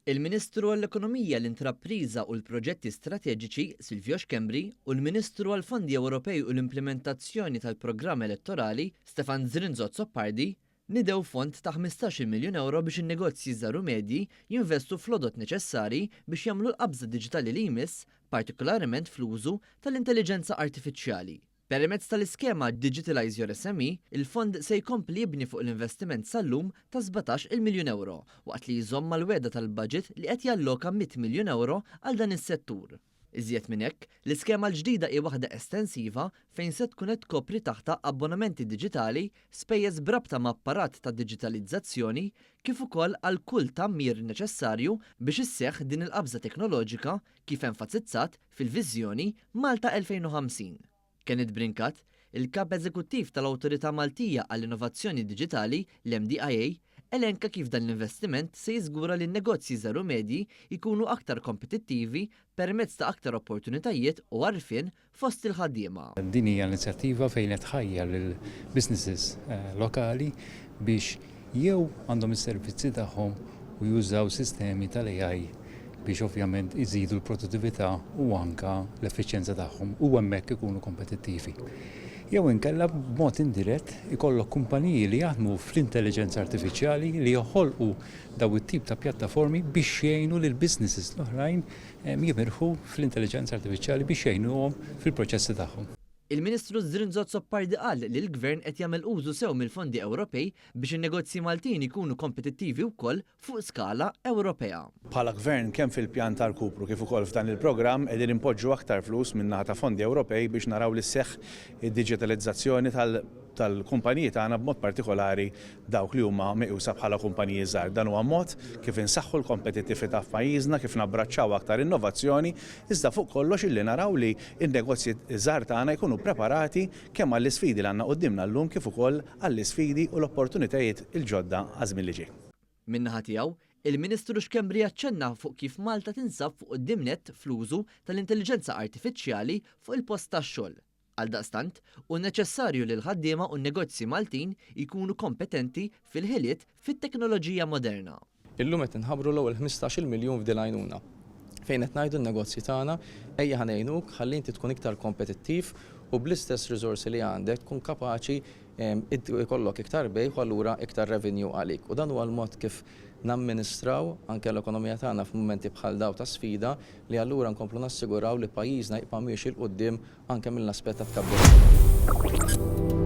Il-Ministru għall-Ekonomija, l-Intrapriża u l-Proġetti Strateġiċi Silvio Xkembri u l-Ministru għall-Fondi Ewropej u l-Implementazzjoni tal-Programm Elettorali Stefan Zrinzot Soppardi nidew fond ta' 15 miljun euro biex in-negozji żaru medji jinvestu fl-għodot neċessari biex jagħmlu l-qabża diġitali li jmiss, partikolarment fl-użu tal-intelligenza artifiċjali. Permezz tal-iskema Digitalize Your SME, il-fond se jkompli jibni fuq l-investiment sal-lum ta' 17 miljun euro, waqt li jżomm mal-weda tal-budget li qed jalloka 100 miljun euro għal dan is-settur. Iżjed minn hekk, l-iskema l-ġdida hi waħda estensiva fejn se tkun qed tkopri taħta abbonamenti diġitali, spejjeż brabta ma' apparat ta' diġitalizzazzjoni kif ukoll għal kull tammir neċessarju biex isseħħ din il-qabża teknoloġika kif enfasizzat fil-Viżjoni Malta 2050. Kenneth Brinkat, il-kap eżekuttiv tal-Awtorità Maltija għall-Innovazzjoni Diġitali, l-MDIA, elenka kif dan l-investiment se jiżgura li n-negozji żaru medji jkunu aktar kompetittivi permezz ta' aktar opportunitajiet u għarfien fost il-ħaddiema. Din hija l-inizjattiva fejn qed tħajjar lill-businesses lokali biex jew għandhom is-servizzi tagħhom u jużaw sistemi tal-AI biex ovvjament iżidu l-produttività u anka l-effiċjenza tagħhom u hemmhekk ikunu kompetittivi. Jew inkella b'mod indirett ikollok kumpaniji li jaħdmu fl-intelligenza artifiċjali li joħolqu daw it-tip ta' pjattaformi biex jgħinu lil businesses l-oħrajn jimirħu fl-intelligenza artifiċjali biex jgħinuhom fil-proċessi tagħhom. Il-Ministru Zrinzot Soppardi qal li l-Gvern qed jagħmel użu sew mill-fondi Ewropej biex in-negozji Maltin ikunu kompetittivi wkoll fuq skala Ewropea. Bħala Gvern kemm fil-pjan tal-kupru kif ukoll f'dan il-programm qegħdin impoġġu aktar flus min-naħa ta' fondi Ewropej biex naraw li sseħħ id-diġitalizzazzjoni tal-kumpaniji tagħna b'mod partikolari dawk li huma meqjusa bħala kumpaniji żgħar. Dan huwa mod kif insaħħu l-kompetittività f'pajjiżna, kif nabbraċċaw aktar innovazzjoni, iżda fuq kollox illi naraw li n-negozji żgħar tagħna jkunu preparati kemm għall-isfidi li għandna qudiemna llum kif ukoll għall-isfidi u l-opportunitajiet il-ġodda għażmien li ġej. Min-naħa tiegħu, il-Ministru Xkembri aċċenna fuq kif Malta tinsab fuq qudiemnet fl-użu tal-intelligenza artifiċjali fuq il-post tax-xogħol. Għaldaqstant, hu neċessarju li l-ħaddiema u n-negozji Maltin jkunu kompetenti fil-ħiliet fit-teknoloġija moderna. Illum qed inħabbru l-ewwel 15 miljun f'din għajnuna fejn qed ngħidu n-negozji tagħna ejja ħanejnuk ħalli inti tkun iktar kompetittiv u bl-istess riżorsi li għandek tkun kapaċi ikollok iktar bejħ u allura iktar revenue għalik. U dan huwa l-mod kif namministraw anke l-ekonomija tagħna f'mumenti bħal daw ta' sfida li allura nkomplu nassiguraw li pajjiżna jibqa' miex il-qudiem anke mill-aspett ta' tkabbir.